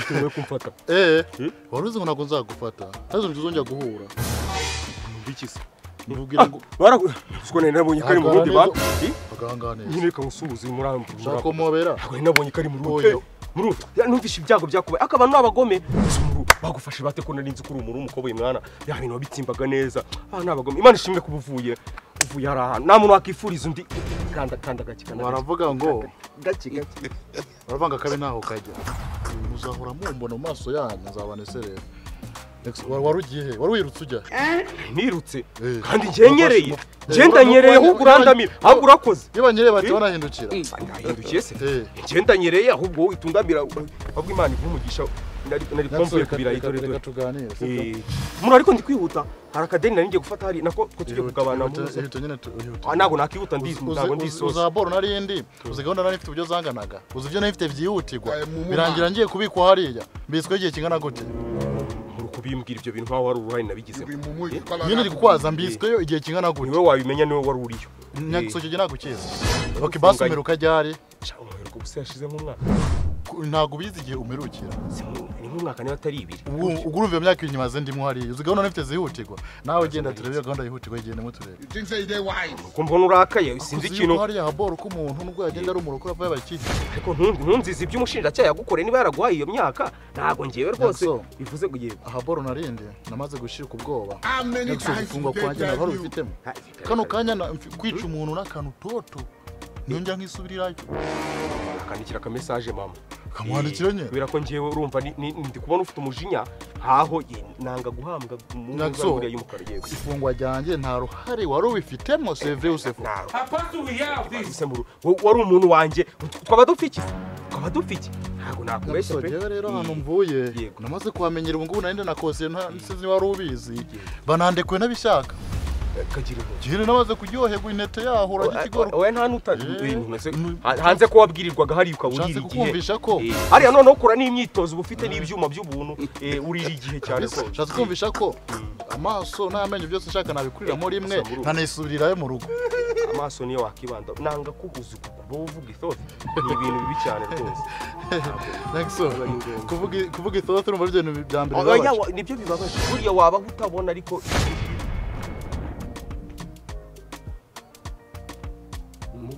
Tuwe kumfata. Waruzi ngo nako nzagufata. Hazo ntuzongera guhura. Mbikise. Mvugira ngo Siko nabonye kari mu rundi ba. Agangane. Nyine ka usubuza murambu. Shako mobera. Ako nabonye kari mu rundi. Muru, numvishe ibyago byakubaye. Akabantu abagome. Bagufashe bate ko narinzi kuri umuru umukoboye mwana. Ya bintu wabitsimbaga neza. Nabagome. Imana ishimwe kubuvuye. Uvuye araha. Nta muntu wakifuriza undi kanda gakikana. Baravuga ngo gake. Baravanga kabe naho kajya. Muzahora mumbona mu maso yanyu nzabaneserera. Warugiye warwirutse ujya nirutse kandi ngenyereye genda nyereye ahubwo urandamira ahubwo urakoze niba nyereye bati banahindukira nahindukiye se genda nyereye ahubwo itundamira ahubwo Imana ivumugisha nari komvuye kubira idore tuganire muri ariko ndi kwihuta hari akadeni nari ngiye gufata hari nako ko tujye kugabana mu nago nakihuta ndago ndisoza uzaboro narindi uzigabona nari mfite ubyo zanganaga uzivyo nari mfite vyihutirwa birangira ngiye kubikwa hariya mbiswe igihe kingana gute kubimbwira ibyo bintu nkaho wari uruhari nabigizemo nyine ndi kukwaza mbisweyo igihe kingana gute niwe wabimenya niwe wari uriyo nyagisoje nagukiza bakibasa umeruka ryari umeruka buse yashizemo umwaka ntago bizi igihe umerukira ni nk'umwaka niba atari ibiri ugurumva imyaka inyuma ndimo hariya uzigabona nifite zihutirwa nawe genda turebe gahunda yihutirwa igende mu turebe ko mbona urakaye sinzi ikintu hariya haboro ko umuntu nubwo yagenda ari umuroko avuye abakije ariko ntunzize iby'umushinjacyaha yagukoreye niba yaraguhaye iyo myaka ntago ngewe rwose bivuze gugiye haboro narinde namaze gushirika ubwoba gufungwa kwanjye nabaro bifitemo kano kanya kwica umuntu n'akantu toto niyongera nkisubirirayo akandikira ka message mama kamwandikira nye bira ko ngiye urumva ndi kubona ufite umujinya haho nanga guhambwa mu nguriya y'umukara yego ifungwa ryanjye nta ruhare wari ubifitemo c'est vrai ou c'est faux wari umuntu wanjye twaba dufiki ntago nakubeshya pe rero hano mvuye namaze kuhamenyera ubu ngubu narinde nakose nsizi wari ubizi banandekwe nabishaka Jire namaze kuryoherwa intete yaho uragikigoro oya nta nutaje hanze ko wabwirirwaga hari ukabulira igihe kumvisha ko hariya none ukora n'imyitozo ubufite n'ibyuma by'ubuntu urira igihe cyane ko shatse kumvisha ko amaso n'amenyo byose nshaka nabikuriramo rimwe nkanisubirirayo mu rugo amaso niyo wakibanda nanga kuhuza kuba uvuga ithote ni ibintu bibi cyane rwose kuvuga ithote urumva ibyo bintu bya mbere nibyo bibabaje buriya waba utabona ariko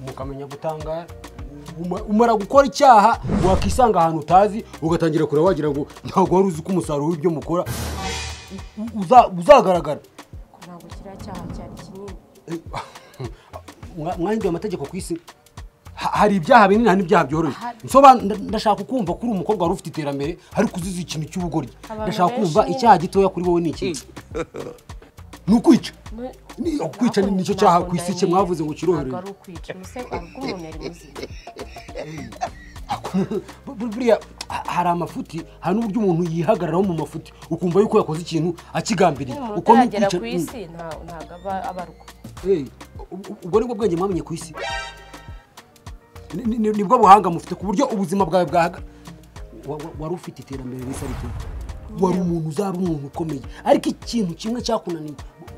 mukamenya gutanga umara gukora icyaha wakisanga ahantu utazi ugatangira kure wagira ngo ntago wari uzi ko umusaruro w'ibyo mukora uzagaragara ntabwo kiriya cyaha cyari kinini mwangiye amategeko ku isi hari ibyaha binini hari n'ibyaha byoroshye ndashaka kumva kuri umukobwa wari ufite iterambere ariko uzize ikintu cy'ubugoryi ndashaka kumva icyaha gitoya kuri wowe ni iki nukwica kwica nicyo cyaha ku isi cye mwavuze ngo kirohereye ari ukwica muse ariko umuntu yari muzima buriya hari amafuti hari n'uburyo umuntu yihagararaho mu mafuti ukumva yuko yakoze ikintu akigambiriye uko nukwica ku isi ntago abaruko ubwo nibwo bwenge mwamenye ku isi nibwo buhanga mufite ku buryo ubuzima bwawe bwahaga wari ufite iterambere risa rito wari umuntu uzaba umuntu ukomeye ariko ikintu kimwe cyakunaniye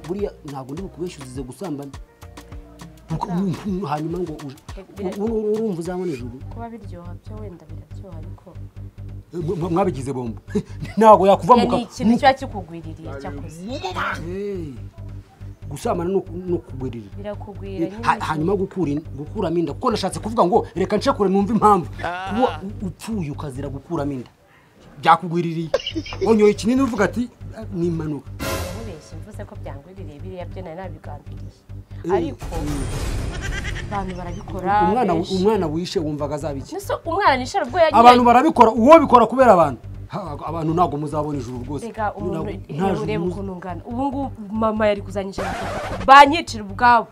buriya ntabwo ndi bukubeshyuzize gusambana hanyuma ngo urumva uzabona ijuru kuba biryoha byo wenda biraryoha ariko mwabigize bombo ntabwo yakuva mu ni ikintu cya kikugwiririye cyakoze gusambana no kugwirira birakugwira hanyuma gukuramo inda kuko nashatse kuvuga ngo reka nce kure numva impamvu kuba upfuye ukazira gukuramo inda byakugwiririye onyoye ikinini uvuga ati ni impanuka mubeshye mvuze ko byangwiririye biriya byo nari nabigambiriye ariko abantu barabikora umwana wishe wumvaga azabiki umwana nishara ubwo yagiye abantu barabikora uwo bikora kubera abantu ntago muzabona ijuru rwose rega umuntu ureba ukuntu ngana ubu ngubu mama yari kuzanyisha banyicira ubwabo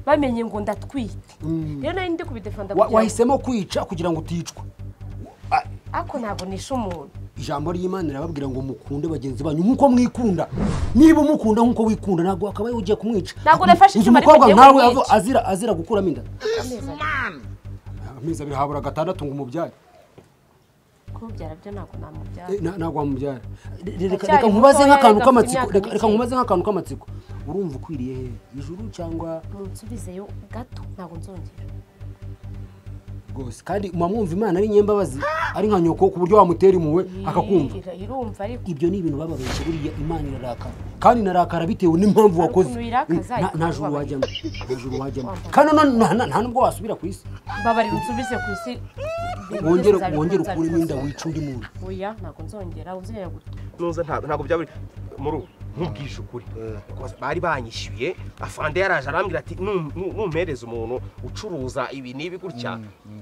bamenye ngo ndatwite rero nari ndi kubidefanda wahisemo kwica kugira ngo uticwa ako ntabwo nisha umuntu ijambo ry'Imana rirababwira ngo mukunde bagenzi banyu nkuko mwikunda niba umukunda nkuko wikunda ntabwo akabaye ugiye kumwica ntabwo nafashe icyuma ariko umukobwa nawe azira gukuramo inda amezi abiri habura gatandatu ngo umubyare kubyara byo ntabwo namubyara ntabwo wamubyara reka nkubaze nk'akantu k'amatsiko reka nkubaze nk'akantu k'amatsiko urumva ukwiriye he ijuru cyangwa munsubizeyo gato ntabwo nzongera rwose kandi mwumva Imana ari nyembabazi ari nka nyoko ku buryo wamutera impuhwe akakumva irumva ariko ibyo ni ibintu bababeshye buriya Imana irarakara kandi inarakara bitewe n'impamvu wakoze nta juru wajyamo kandi nta nubwo wasubira ku isi babarira unsubize ku isi wongere ukuremo inda wica undi muntu oya ntabwo nzongera uzongera nuza ntabwo byaba muri nkubwije ukuri bari banyishyuye afande yaraje arambwira ati numpereza umuntu ucuruza ibi nibi gutya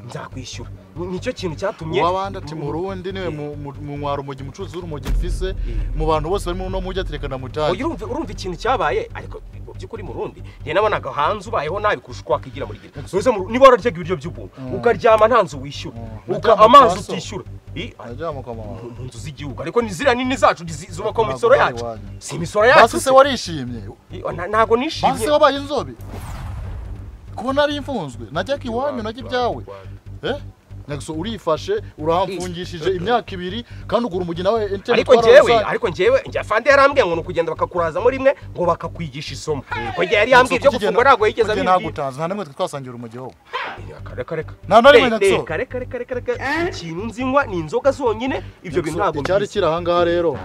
nzakwishyura nicyo kintu cyatumye wabandi ati mu Burundi niwe mu mwaro umugi mucuruzi w'urumogi mfise mu bantu bose bari no mujya aterekana mutaje urumva ikintu cyabaye ariko by'ukuri mu Burundi njye nabonaga hanze ubayeho nabi kurusha uko wakigira muri gira soze niba wararyaga ibiryo by'ubuntu ukaryama nta nzu wishyura amazi utishyura mu nzu z'igihugu ariko nizira nini zacu zubakwa mu misoro yacu si imisoro yacu basi se warishimye ntago nishimye basi wabaye inzobe kubona ari imfunzwe najyaga iwanyu najya ibyawe Nexo urifashe urahamfungishije imyaka 2 kandi ugura umugi nawe ariko njyewe afande yarambwiye ngo nukugenda bakakurazamo rimwe ngo bakakwigisha isomo ko yari yambwiye byo gufungwa nago yigeze abindi nagutaza nta namwe twasangira umugi wowe reka nta narimwe Nexo reka ikintu nzinywa ni inzoga zonyine ibyo bintu ntabwo cyari kirahangaha rero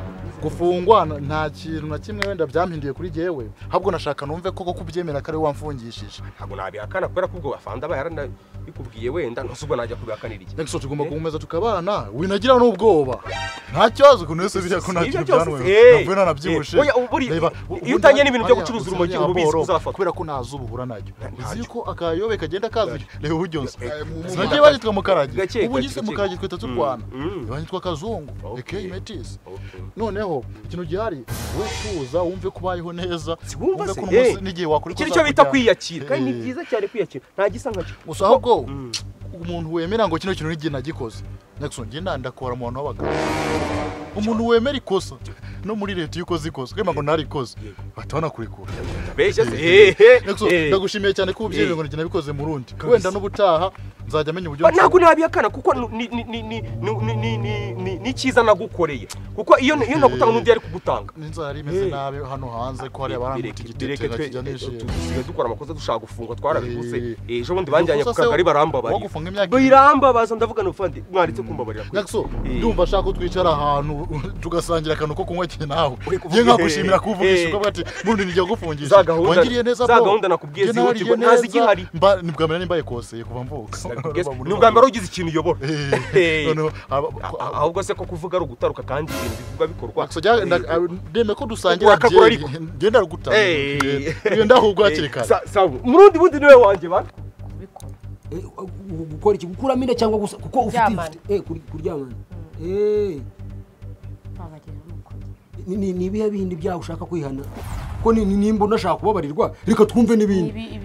gufungwa nta kintu na kimwe wenda byampinduye kuri jewe habwo nashaka numve koko kubyemera kare wamfungishije ntabwo nabihakana kubera ko ubwo bafanda bayarana bikubwiye wenda ntusubwo najya kubihakanira iki Nexo tugomba kumeza tukabana winagira n'ubwoba nta cyazo kunese biriya ko nta kintu byanwe navuna nabyibushe iyo utanye n'ibintu byo gucuruza urumogi urubizi uzafatwa kubera ko nazo ubuhura najyo uzi ko akayobe kagenda kazi reba ubyose nagiye bagitwa mukarage ubu gise mukarage twita turwana bagitwa kazungu metis noneho ikintu gihari we tuza wumve kubayeho neza wumve ko n'umunsi n'igihe wakora icyo cyo bita kwiyakira kandi ni byiza cyane kwiyakira nta gisa nkacyo gusa ahubwo umuntu wemera ngo kino kintu n'igihe nagikoze Nexo ngiye ndakora mu bantu w'abagabo umuntu wemera ikosa no muri leta yuko zikoze kwema ngo narikoze batabona kurikura Nexo ndagushimiye cyane ko ubyemeye ngo ngiye nabikoze mu Burundi wenda n'ubutaha nzajya menya uburyo ntabwo nabiyakana kuko ni cyiza nagukoreye kuko iyo nagutanga n'undi yari kugutanga n'inzara imeze nabi hano hanze ko hari abaramutse igiteke tugiye dukora amakosa dushaka gufungwa twarabiguze ejo bundi banjyanye ku kagari barambabarira birambabaza ndavuga n'ufandi mwaritse kumbabarira Nexo ndumva ashaka ko twicara ahantu tugasangira akantu ko kunywa cyane nawe ngiye nkagushimira kuvugisha ubwo ati murundi nijya gufungisha wangiriye neza za gahunda nakubwiye zihutirwa ntazi gihari nibwamera nimbaye kose kuva mvuka nubwa mbere ugize ikintu uyobora ahubwo se ko kuvuga ari ugutaruka kandi ibintu bivugwa bikorwa ndeme ko dusangira genda rugutaruka genda ahubwo hakiri kare murundi bundi niwe wanjye bana gukora iki gukuramo inda cyangwa gusa kuko ufite kuryamana ni ibihe bindi byawe ushaka kwihana ko nimba unashaka kubabarirwa reka twumve n'ibindi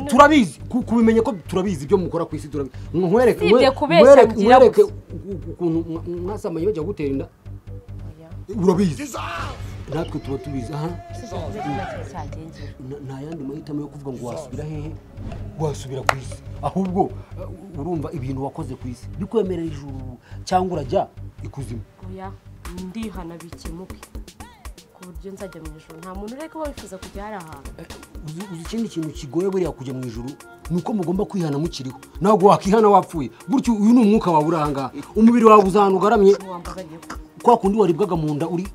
turabizi kubimenye ko turabizi ibyo mukora ku isi turabizi nkwereke ukuntu mwasamanye bajya gutera inda urabizi natwe tuba tubizi nta yandi mahitamo yo kuvuga ngo wasubira hehe wasubira ku isi ahubwo urumva ibintu wakoze ku isi bikwemerera ijuru cyangwa urajya ikuzimu ndihana bikemuke ku buryo nzajya mu ijuru nta muntu ureka wifuza kujya hari ahantu uzi ikindi kintu kigoye buriya kujya mu ijuru ni uko mugomba kwihana mukiriho ntabwo wakihana wapfuye gutyo uyu ni umwuka wawe uri ahangaha umubiri wawe uzahana ugaramye kwa kundi waribwaga mu nda uri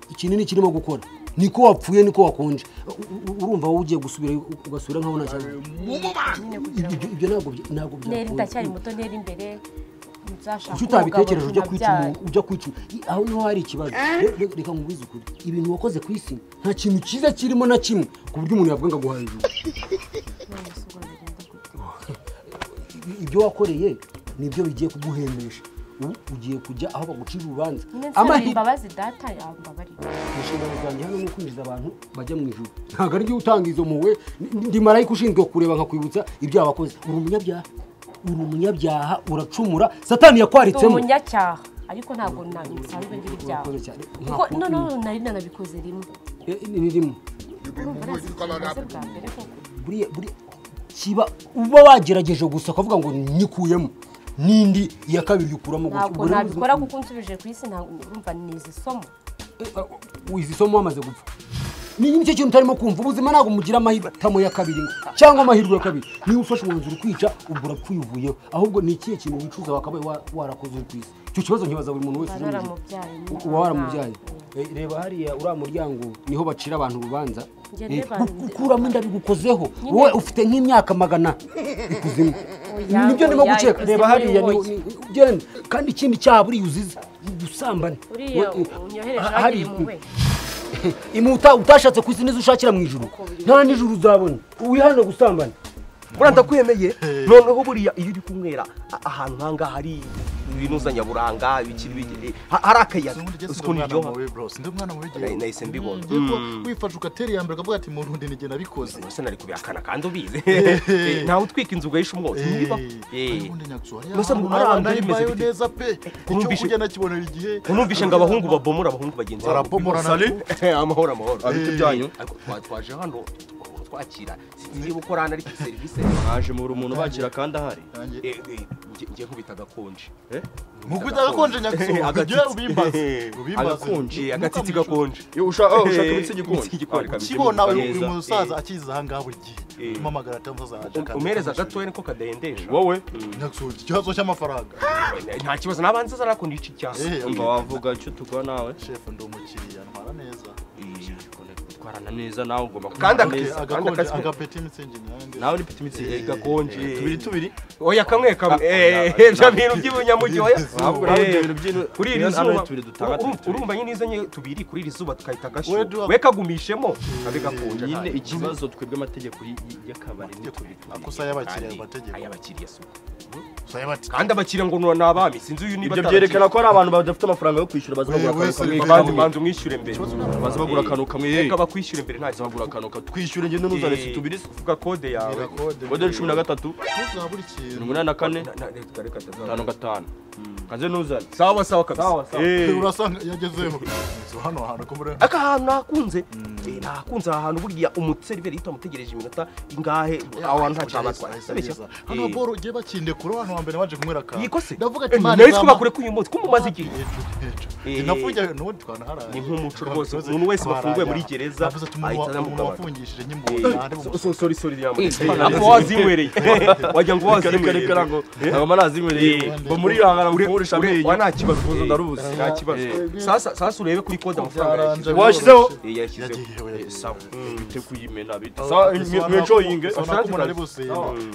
ikinini kirimo gukora niko wapfuye niko wakonje urumva wowe ugiye gusubira ugasubira nkaho nta cyane ibyo ntabwo byakora ndacyari muto ntera imbere icyo utabitekereje ujya kwica aho niho hari ikibazo reka nkubwize ukuri ibintu wakoze ku isi nta kintu cyiza kirimo na kimwe ku buryo umuntu yavuga ngo aguhaye ijuru ibyo wakoreye nibyo bigiye kuguhembesha ugiye kujya aho bagucira urubanza imbabazi data yambabarira inshingano zanjye hano ni ukwinjiza abantu bajya mu ijuru ntabwo ari utanga izo muwe ndi marayika ushinzwe kureba nkakwibutsa ibyaha wakoze uri umunyabyaha uracumura satani yakwaritsemo umunyacyaha ariko ntabwo nsanzwe ngira ibyaha kuko noneho nari nanabikoze rimwe ni rimwe kiba uba wagerageje gusa ukavuga ngo nyikuyemo n'indi iya kabiri ukuramo ntabwo nabikora kuko unsubije ku isi urumva ni izi somo izi somo wamaze gupfa ni nicyo kintu utarimo kumva ubuzima ntabwo mugira amahitamo ya kabiri cyangwa amahirwe ya kabiri niba ufashe umwanzuro ukwica ubwo urapfuye uvuyeho ahubwo ni ikihe kintu wicuza wakabaye warakoze uri ku isi icyo kibazo nkibaza buri muntu wese uba waramubyaye reba hariya uriya muryango niho bacira abantu urubanza gukuramo inda bigukozeho wowe ufite nk'imyaka 100 ikuzimu nibyo ndimo gukeka reba hariya genda kandi ikindi cyaha buriya uzize gusambana hari imuta utashatse ku isi nizo ushakira mu ijuru nta n'ijuru uzabona wihana gusambana buranda kwemeye noneho buriya iyo uri kumwera ahantu nkanga hari ibinuza nyaburanga bikiri hari akayaga uko niryo ndi umwana mu bigeye nahise mbibona wifashe ugatera iyambere ukavuga ati mu rundi nigena bikoze ese nari kubihakana kandi ubizi ntawe utwika inzu ugahisha umwotsi niba gusa aranda imbayo neza pe icyo kugenda kibonera igihe unumvishe ngo abahungu babomora abahungu bagenzi barabomora amahoro abite byanyu twaje hano twakira singiye gukorana ari service naje mu umuntu bakira kandi ahari ngiye nkubita gakonje mukubita gakonje nyakso agiye ubimbaze agakonje agatiti gakonje ushaka ibitsi gikonje kibona uyu musaza akiza hanga buri gihe umamagara atamuza aje umereza gatoye niko kadendeje wowe nyakso ikibazo cy'amafaranga nta kibazo nabanza zarakunda iki cyase umva wavuga icyo tugwa nawe chef ndi umukiriya ntwara neza twarana neza nawe ugomba kandi agapeti mitsingi nawe ni peti mitsingi gakonje tubiri oya kamwe bya bintu by'ubunyamujyi oya kuri iri zuba urumva nyine izanye tubiri kuri iri zuba tukahita gasho we kagumishemo abe gakonje nyine ikibazo twebwe amategeko y'akabari akosa y'abakiriya amategeko ayabakiriya suko kandi abakiriya ngo nabami sinzi uyu niba ibyo byerekana ko ari abantu badafite amafaranga yo kwishyura baza banza umwishyure mbere baza bagura akantu kamwe reka bakwishyure mbere nta bagura akantu twishyure ngende n'uzane si tubiri uvuga kode yawe kode 13 ntuzabura ikintu 84 55 kaze nuzane sawa kabisa urasanga yagezeho hano hantu ko muri aka hantu nakunze nakunze ahantu burya umuseriveri yita mutegereje iminota ingahe aho nta cyabatwara hano boro giye bakinde kuri hano wa mbere baje kumwera ka ndavuga ati nari kubakure ku umunsi kumumaze igihe nafungiye n'undi twana haraye ni nk'umuco rwose umuntu wese bafunguye muri gereza ahita namugaba wafungishije nyimbona sorry yamuye apo wazimwereye wajya ngo wazimwereye ngo aba nazimwereye bo muri hangara ngurisha amenyo nta kibazo kuzo ndarubuze nta kibazo sasa urebe kuri kode amafaranga washizeho yashyizeho sawa bite kuyimena bite mweco yinge ashaka umuntu ari bose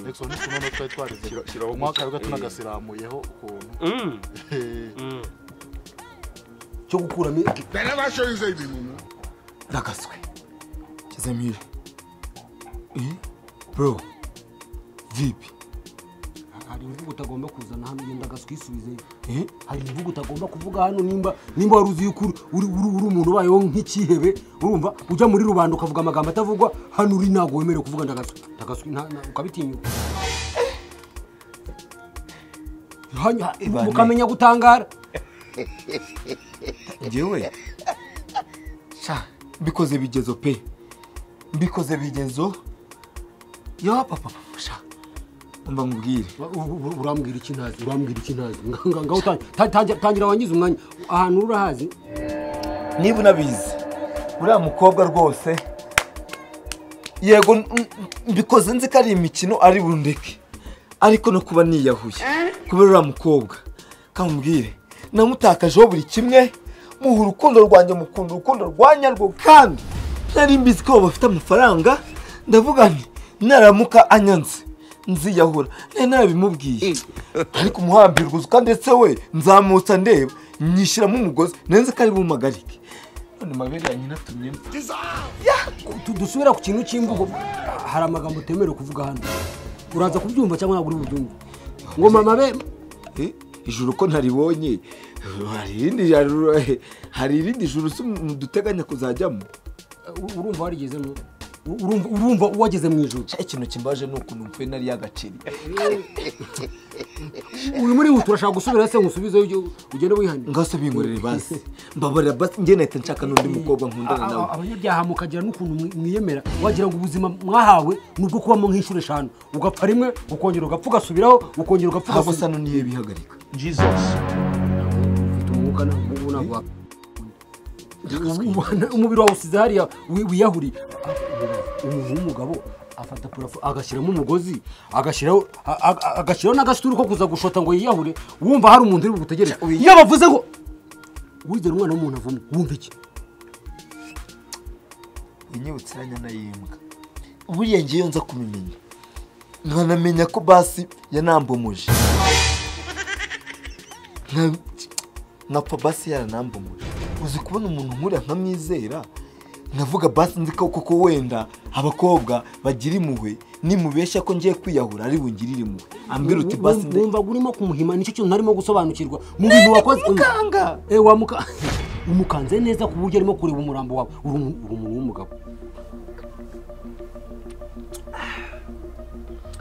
nexo ni kunono twari twarize umwaka wa tunagasiramuyeho ukuntu cyo gukuramo barabashoyize ibintu ndagaswe kizemire bro vipi hari imvugo utagomba kuzana hano yenda gaswisubize hari imvugo utagomba kuvuga hano nimba wari uzi yuko uri umuntu ubayeho nk'ikihebe urumva ujya muri rubanda ukavuga amagambo atavugwa hano uri ntago wemerewe kuvuga ndagaswe ukabitinyuka ukamenya gutangara ngewe mbikoze bigezo pe mbikoze bigezo ya papa umba mubwire urambwira iki ntazi ngaho tangira wangize umwanya ahantu urahazi niba unabizi uriya mukobwa rwose yego mbikoze nzi ko ari imikino ari bundeke ariko no kuba niyahuye kubera uriya mukobwa kamubwire namutakajeho buri kimwe muha urukundo rwanjye mukunda urukundo rwanyarwo kandi nari mbizi ko bafite amafaranga ndavuga nti naramuka anyanze nziyahura narabimubwiye ariko umuhambirwa uzuka ndetse we nzamutsa ndeba nyishyiramo umugozi nenze ko ari bumagarike none mabere ya nyina tumyemba dusubira ku kintu cy'imvugo hari amagambo utemerewe kuvuga hano uraza kubyumva cyangwa ntabwo uri bubyumve ngo mama be ijuru ko ntaribonye hari irindi juru duteganya kuzajyamo urumva warigezemo urumva wageze mu ijuru ikintu kimbaje nuko numve nari yagaciri uyu muri turashaka gusubira se ngusubize ugende wihanye ngase bingorere basi mbabarira basi nge nahita nshaka n'undi mukobwa nkundana nawe abanyabyaha mukagira n'ukuntu mwiyemera wagira ngo ubuzima mwahawe nubwo kubamo nk'inshuro 5 ugapfa rimwe ukongera ugapfa ugasubiraho ukongera ugapfa ugasubiraho sano niye bihagarika Jesus umwuka ntabwo umubiri wawe usize hariya wiyahuriye. Umuntu w'umugabo afata purafo agashyiramo umugozi agashyiraho n'agasituri ko kuza gushota ngo yiyahure, wumva hari umuntu uri bugutegereze. Iyo bavuze ngo wigera umwana w'umuntu avamo, wumva iki? Inyibutsiranya nayimbwa. Buriya ngiye nza kubimenya, nkanamenya ko basi yanambomuje, nkapfa basi yaranambomuje. Uzi kubona umuntu nkuriya nkamwizera, navuga basi nzi ko koko wenda abakobwa bagira impuhwe, nimubeshya ko ngiye kwiyahura ari bungirire impuhwe, ambwira uti basi wumva urimo kumuhima. Nicyo kintu ntarimo gusobanukirwa mu bintu wakoze. Mukanga umukanze neza ku buryo arimo kureba umurambo wawe. Uri umuntu w'umugabo.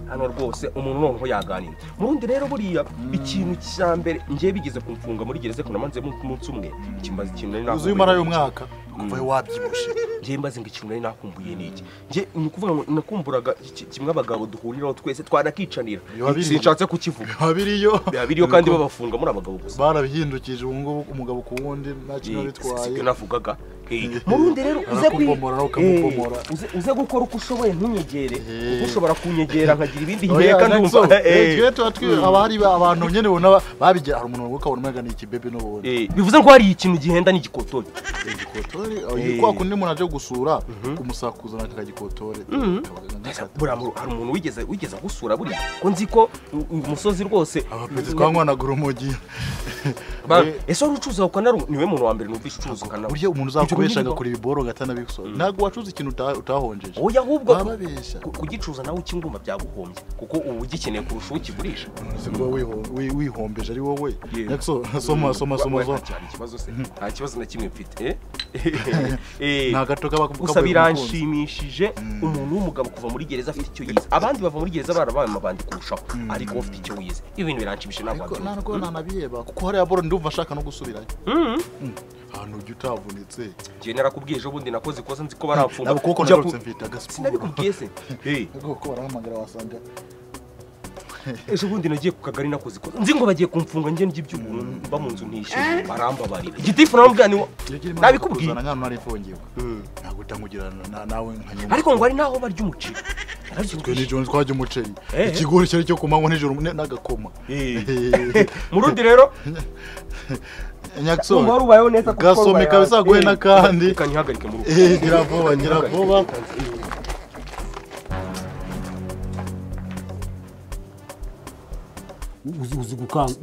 Hano rwose umuntu noneho yaganira. Murundi rero buriya ikintu cya mbere ngiye bigeze kumfunga muri gereza ko namanze umunsi umwe, kimbaza ikintu nari nakumbuye. Uzimara y'umwaka kuva wabyibushe. Ngiye mbaze ngo ikintu nari nakumbuye niki. Ngiye ni kuvuga ngo nakumburaga kimwe abagabo duhuriraho twese twanakicanira. Sinshatse kukivuga. Babiriyo kandi babafunga muri abagabo gusa. Barabihindukije ubu ngubu umugabo ku wundi nta kintu bitwaye. Sike navugaga. Murundi rero uze gukora uko ushoboye ntunyegere. Ushobora kunyegera nkagira ibindi nkeka ndumva. Abari abantu nyene bona babigira, hari umuntu ukabona umega ni ikibebe no bona. Bivuze ko hari ikintu gihenda n'igikotore. Igikotore kwa kundi umuntu aje gusura kumusakuza nakagikotore. Hari umuntu wigeze gusura buri ko nzi ko umusozi rwose abapezi twanwanagura umugi. Ese urucuza ukana niwe muntu wa mbere numvisha ucuza nkana. Buryo umuntu uzakubeshaga kuri ibiboro gatana bikso. Ntago wacuza ikintu utahonjeje. Oya ahubwo kugicuza nawe ukinguma byaguhombye kuko ubu ugikeneye kurusha ukigurisha. Ngo wihombeje ari wowe. Nexo soma. Nta kibazo na kimwe mfite. Ntagatoka bakuvuga. Gusa biranshimishije umuntu w'umugabo kuva muri gereza afite icyo yize. Abandi bava muri gereza barabaye amabandi kurushaho, ariko bafite icyo yize. Ibintu biranshimishije ntabwo. Ntabwo nanabiyeba kuko hariya boro ndumva ashaka no gusubirayo. Ahantu ujya utavunitse. Ngiye narakubwiye ejo bundi nakoze ikosa nzi ko baramfunga. Nabo koko nagarutse mfite agasiporo. Sinabikubwiye se. Koko barahamagara wasanga. Ejo bundi nagiye ku kagari nakoze ikosa. Nzi ngo bagiye kumfunga ngiye n'iby'ubuntu mba mu nzu ntishyuye. Barambabarira. Igitifu naramubwira ni nabikubwiye. Nanga nari mfungiwe. Ntabwo utangugirana nawe nkanyuma. Ariko ngo ari naho barya umuceri. Twe ni Jones twajya umuceri. Ikigori cyari cyo kumanywa nijoro n'agakoma. Murundi rero Nyakso warubayeho neza kuko gasome kabisa gwena kandi kanyihagarike mu rugo. Ngira vuba.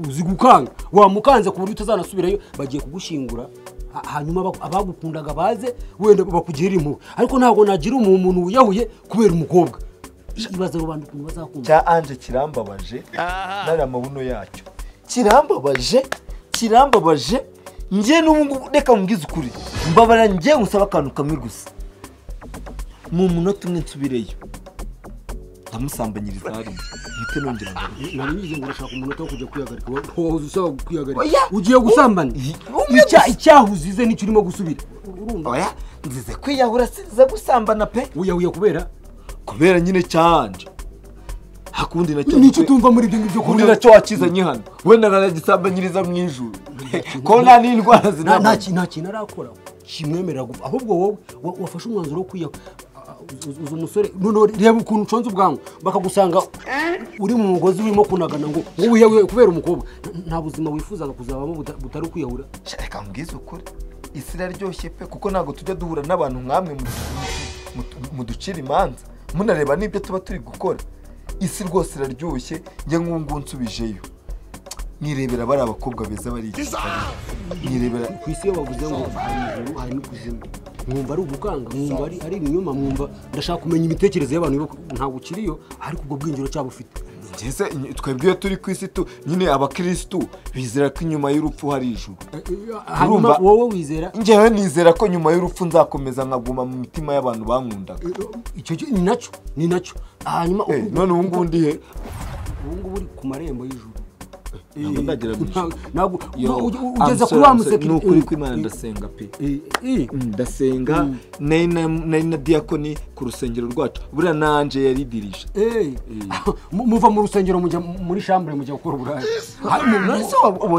uzi gukanga wamukanze ku buryo utazanasubirayo, bagiye kugushingura hanyuma abagukundaga baze wenda bakugirira impuhwe. Ariko ntabwo nagira umuntu wiyahuye kubera umukobwa. Ibaza rubanda ukuntu bazakumva. Cya Anje kirambabaje nari amabuno yacyo. Kirambabaje ngiye n'ubu reka mbwize ukuri. Mbabara ngiye gusaba akantu kamwe gusa. Mu munota umwe nsubireyo. Ndamusambanyiriza hari. Mpite nongera ngo nari ngiye ngo urashaka umunota wo kujya kwihagarika. Wowe usaba kwihagarika. Ugiye gusambana. Icyahuzize nicyo urimo gusubira. Oya nzize kwiyahura size gusambana pe. Uyahuye kubera nyine cyanje. Hakundi nacyo nicyo tumva muri ibyo ngibyo kundi nacyo wakizanye hano. Wenda naragisambanyiriza mu ijuru. Ko nta n'indwara nta kintu arakora kimwemerera gupfa. Ahubwo wowe wafashe umwanzuro wo kwiyahura. Uzi umusore none reba ukuntu uconze ubwanwa bakagusanga uri mu mugozi urimo kunagana ngo wiyahuye kubera umukobwa. Nta buzima wifuzaga kuzabamo butari kwiyahura. Reka mbwize ukuri. Isi iraryoshye pe kuko ntabwo tujya duhura n'abantu nkamwe mu ducira imanza munareba n'ibyo tuba turi gukora. Isi rwose iraryoshye njye nk'ubu nsubijeyo nirebera bari abakobwa beza bari nirebera ku isi yo bavuze ngo hari n'ikuzimu. Mwumva ari ubukanga, mwumva ari ibinyoma, mwumva ndashaka kumenya imitekerereze y'abantu ntabwo ukiriyo, ariko ubwo bwingiro cyabo ufite. Ngeze twebwe turi ku isi nyine abakristo bizera ko inyuma y'urupfu hari ijuru. Hanyuma wowe wizera? Njyewe nizera ko nyuma y'urupfu nzakomeza nkaguma mu mitima y'abantu bankundaga. Icyo ni nacyo. Hanyuma none ubu ngubu ndi he? Ubu ngubu uri ku marembo y'ijuru. ntabwo ndagira ntabwo ugeze kuri wa musekirite ni ukuri kw'Imana ndasenga pe ndasenga nari na diakoni ku rusengero rwacu buriya nanje yaridirije muva mu rusengero mujya muri chambre mujya gukora uburaya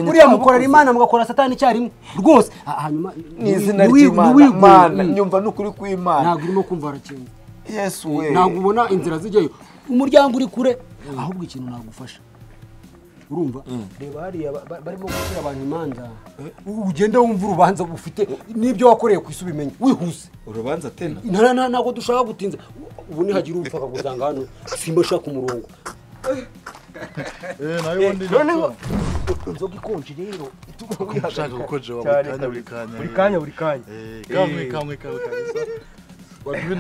buriya mukorera Imana mugakora satani icyarimwe rwose hanyuma ni izina ry'Imana nyumva n'ukuri kw'Imana ntabwo urimo kumva arakenga Yesu we ntabwo ubona inzira zijyayo umuryango uri kure ahubwo ikintu nagufasha urumva reba hariya barimo gushyira abantu imanza ugenda wumva urubanza ufite n'ibyo wakoreye ku isi ubimenye wihuse urubanza tena ntabwo dushaka gutinza ubu nihagira upfa akagusanga hano simba ushaka umurongo nayo ndi noneho inzoga ikonje rero ushaka gukonje wa buri kanya buri kanya kamwe baduwe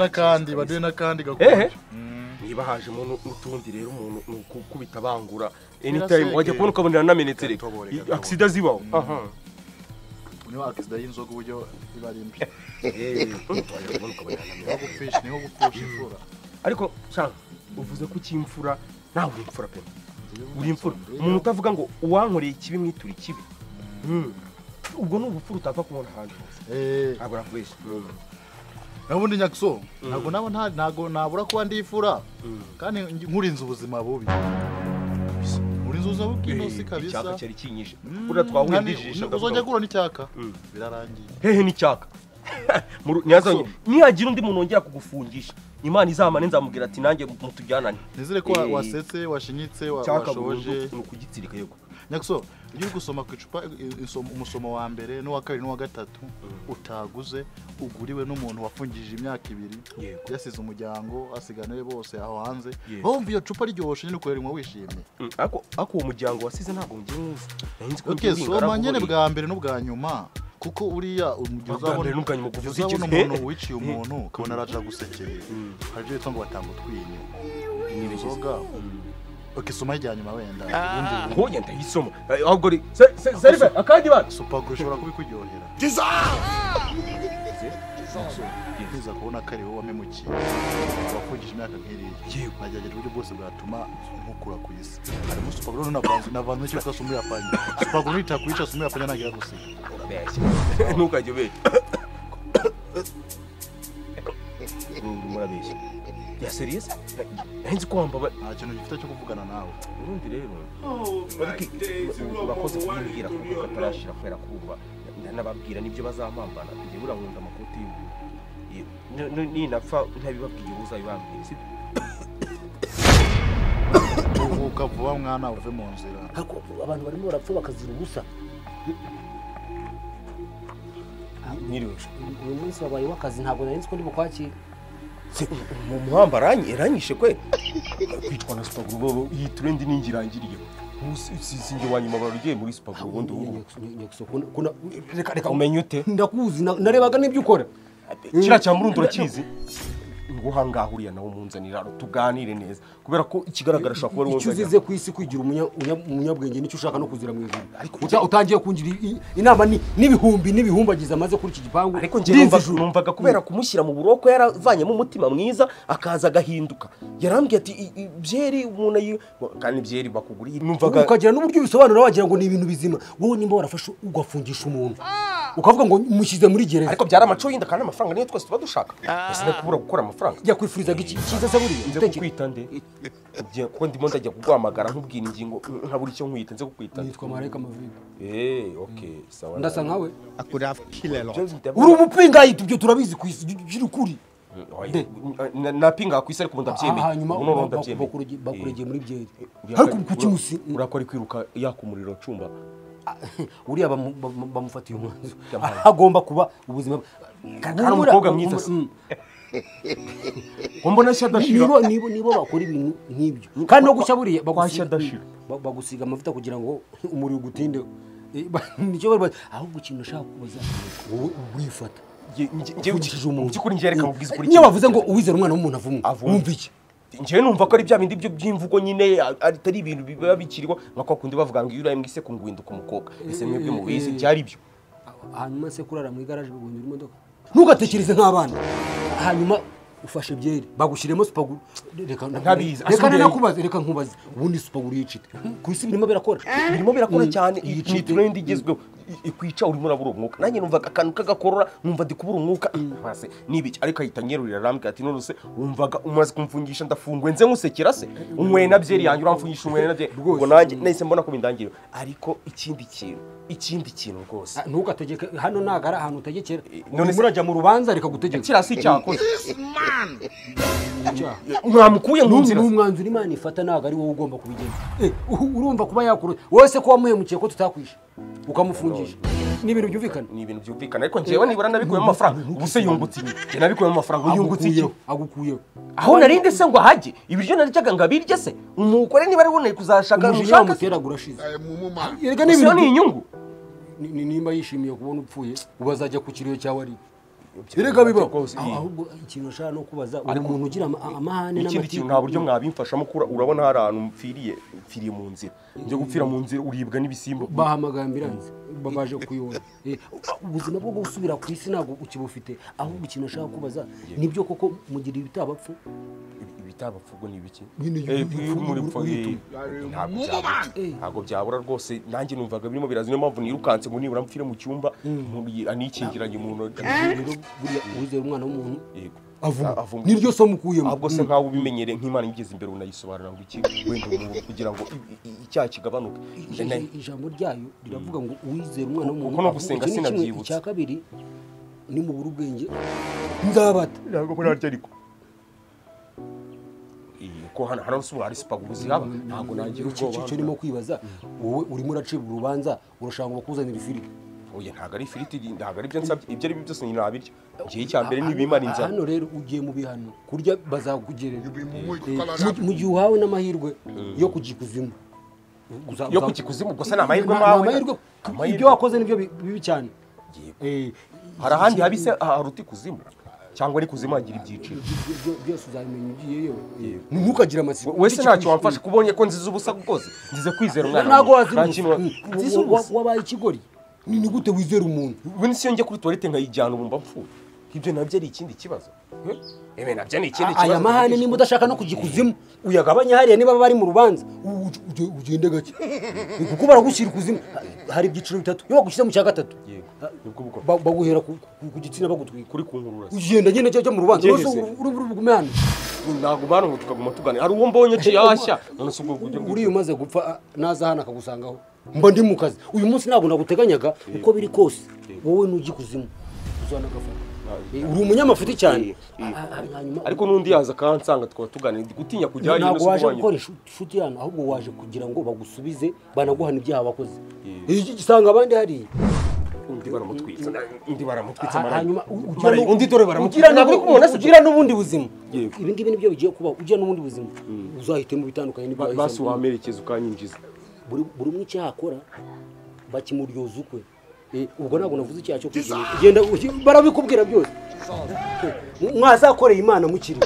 n'akandi gakonje niba hajemo n'utundi rero umuntu ni ukukubita bangura anytime wajya kubona ukabonera namenetse reka aksida zibaho niho aksida y'inzoga uburyo iba ari mbi niho gupfusha imfura ariko shanga uvuze ko ukimfura nawe uri imfura pe uri imfura umuntu utavuga ngo uwankoreye ikibi mwitura ikibi ubwo ni ubupfura utapfa kubona ahandi hose ntabwo nakubeshya nabundi Nyakso ntabwo nabura kuba ndifura kandi nkurinze ubuzima bubi urinze ubuzima bw'inosi kabisa icyaka cyari kinyije buriya twahurindijisha uzongera guhura n'icyaka birarangiye hehe n'icyaka ntiyazanye nihagira undi muntu wongera kugufungisha Imana izamane nzamubwira ati nanjye mutujyanane nizere ko wasetse washinyitse washoje ni ukugitsirika yego Nyakso iyo uri gusoma ku icupa umusomo wa mbere n'uwa kabiri n'uwa gatatu utaguze uguriwe n'umuntu wafungije imyaka 2 yasize umuryango asiganaye bose aho hanze bumva iyo cupa ryoshe nyine ukorera imwe wishimye ako uwo muryango wasize ntabwo ngiye neza nahinze ko soma nyene bwa mbere n'ubwa nyuma kuko uriya uzabona umuntu wiciye umuntu ukabona araja gusekeye haje yitwa ngo batanga utwinyo n'inzoga ukisoma ijya nyuma wenda hoye ndayisoma ahubwo serive akandi bana supaguru ushobora kubikuryohera ntiza kubona ko ari wowe wamemukiye wafungije imyaka nk'iriya nagerageje uburyo bwose bwatuma nkukura ku isi harimo supaguru n'abantu icyo twese muri yapanye supaguru nita kuyica sumuri yapanye nagira gusiga ntukajye ubeshya murabeshya ya serious henze ko wamba nta kintu gifite cyo kuvugana nawe urundi rero urakoze kumbwira ko katarashira kwera kuba ndanababwira nibyo bazampambana igihe burankunda amakoti y'ubu ni napfa ntabibabwiye uzabibambira si uvuka vuba mwana uve mu nzira abantu barimo barapfa bakazira ubusa niriwe uyu munsi wabaye w'akazi ntabwo nari nzi ko ndi bukwakira mu muhamba aranyishe kwe kwitwa na supaguru iyi trend ningirangiriye singe wanyuma barugiye muri supaguru ubundi ubu reka umenye ute ndakuzi narebaga n'ibyo ukora kira cya murundo urakizi ngo hangahuriya nawo munzanira tuganire neza kubera ko ikigaragara shaka kuba icyo uzize ku isi kwigira umunyabwenge nicyo ushaka no kuzira mu ijuru utangiye kungira inama n'ibihumbagiza amaze kuri iki gipangu ariko ngiye numvaga kubera kumushyira mu buroko yaravanyemo umutima mwiza akaza agahinduka yarambwiye ati byeri umuntu kandi byeri bakuguriye numvaga ukagira n'uburyo bisobanura wagira ngo ni ibintu bizima wowe nimba warafashe ugafungisha umuntu ukavuga ngo mushyize muri gereza ariko byara amaco yinda kandi amafaranga niyo twese tuba dushaka ese no kubura gukora amafaranga yakwifurizaga iki cyiza se buriya nze kukwita nde kuko ndimo ndajya kuguhamagara nkubwira ingingo nkabura icyo nkwita nze kukwita nitwa Mareka Mavivi okay sawa ndasa nkawe akura kile lo uri umupingayi ibyo turabizi ku isi gira ukuri napinga ku isi ariko ndabyemeye hanyuma bakuregeye muri byeri ariko kuki musi urakora kwiruka yakumuriro ncumba uriya bamufatiye umwanzuro agomba kuba ubuzima kandi umukobwa mwiza mbona shadashira nibo bakora ibintu nk'ibyo kandi no gushya buriya bagusiga amavuta kugira ngo umuri ugutinde nicyo bari ahubwo ikintu ushaka kubaza wowe urifata ugishije umuntu cyukuri ngereka mubwiza kuri niyo bavuze ngo uwizera umwana w'umuntu avumva iki ngewe numva ko ari bya bindi by'imvugo nyine atari ibintu biba bikiriho nka kwa kundi bavuga ngo iyo uraye mwise ku ngwinduka umukobwa ese mwebwe mubizi byari byo hanyuma se kurara mu igaraje bugundira imodoka ntugatekereze nk'abana hanyuma ufashe byeri bagushyiremo supaguru reka Ntabizi, reka asubiye. nakubaze reka nkubaze ubundi supaguru yicite ku isi birimo birakora cyane iyi iyi trend igezweho ikwica urimo urabura umwuka nanjye numva akantu kagakorora numva ndi kubura umwuka base nibiki ariko ahita nyerurira arambwira ati none se wumvaga umaze kumfungisha ndafungwe nze nkusekera se umwena byeri yanjye uramfungisha umwena byeri ubwo nanjye nahise mbona ko bindangiriye ariko ikindi kintu rwose ntugategeke hano ntago ari ahantu utegekera none none murajya mu rubanza reka gutegeka kirasi cyakoze mwamukuye mu nzira n'umwanzuro imana ifata ntago ari wowe ugomba kubigenza urumva kuba yakuru wese ko wamuhemukiye ko tutakwishe ukamufungisha ni ibintu byumvikana ni ibintu byumvikana ariko njyewe nibura nabikuyemo amafaranga ubu se yungutse iki njye nabikuyemo amafaranga yungutse iki agukuyeho aho narinde se ngo ahajye ibiryo naryaga ngo abirye se umugore niba ari wone kuzashaka umujinya wamuteraga urashize Mumu ni ibintu ni inyungu nimba yishimiye kubona upfuye ubazajya ku kiriyo cyawe ari erega bibaho ahubwo ikintu nshaka no kubaza uri umuntu ugira amahane n'ikindi kintu nta buryo mwabimfashamo kura urabona hari ahantu mfiriye mu nzira njye gupfira mu nzira uribwa n'ibisimba bahamagara ambiranze babaje kuyobora ubuzima bwo gusubira ku isi ntabwo ukibufite ahubwo ikintu nshaka kubaza nibyo koko mugira ibitabapfu ibitabapfubwo ni ibiki ntabwo byabura rwose nanjye numvaga birimo biraza niyo mpamvu nirukanse ngo nibura mpfire mu cyumba anikingiranye umuntu buriya wizera umwana w'umuntu avuma niryo somo ukuyemo ahubwo se nkawe ubimenyere nk'imana igeze imbere unayisobanura ngo iki wenda umuntu kugira ngo icyaha kigabanuke ijambo ryayo riravuga ngo uwizera umwana w'umuntu kuko no gusenga sinabyibutse icya kabiri ni mu buru ubwenge nzabata ntabwo muri arya ariko ko hano hari supaguru zihaba ntabwo nagira ubwoba icyo urimo kwibaza wowe urimo uracibwa urubanza urashaka ngo bakuzanire ifiriti oya ntabwo ari ifiriti ntabwo ari byo nsabye ibyo ari byo byose nyina nabirya igihe cya mbere n'ibimara inzara hano rero ugiye mu bihano kurya bazakugerera mu gihe uhawe n'amahirwe yo kujya ikuzimu yo kujya ikuzimu gusa ni amahirwe mawe ibyo wakoze nibyo bibi cyane hari ahandi habise haruta ikuzimu cyangwa ari kuzimu hagira ibyiciro byose uzabimenya ugiyeyo ntukagire amatsiko wese ntacyo wamfasha kubonye ko nziza ubusa rwose nzize kwizera umwana ntabwo wazibusa wabaye ikigori ni gute wizera umuntu ubundi si yo njye kuri tuwarete nkayijyana ubu mba mpfuye ibyo nabyo ari ikindi kibazo nabyo ni ikindi kibazo aya mahane nimba udashaka no kujya ikuzimu uyagabanya hariya niba bari mu rubanza ugende gake kuko baragushyira ikuzimu hari ibyiciro bitatu iyo bagushyira mu cya gatatu baguhera ku gitsina bagutwika kuri kunkurura ugenda nyine cyo mu rubanza uri bugume hano ntabwo bana ngo tukaguma tuganira hari uwo mbonye kiyashya none se ubwo uriya umaze gupfa naza hano akagusangaho mba ndi mu kazi uyu munsi ntabwo naguteganyaga uko biri kose wowe nujya ikuzimu uzana agafata uri umunyamafuti cyane ariko n'undi yaza akansanga tukaba tuganira gutinya kujya hariya ntabwo waje gukora inshuti hano ahubwo waje kugira ngo bagusubize banaguhana ibyaha wakoze gisanga abandi hariya undi baramutwitse hanyuma undi dore baramutwitse ugira n'ubundi buzima ibi ngibi nibyo bigiye kuba ugira n'ubundi buzima uzahitemo bitandukanye n'ibyo basi wamerekeza ukanyinjiza buri umwe icyaha akora bakimuryoza ukwe ubwo ntabwo navuze icyaha cyo kwigenera genda barabikubwira byose mwazakoreye imana mukiri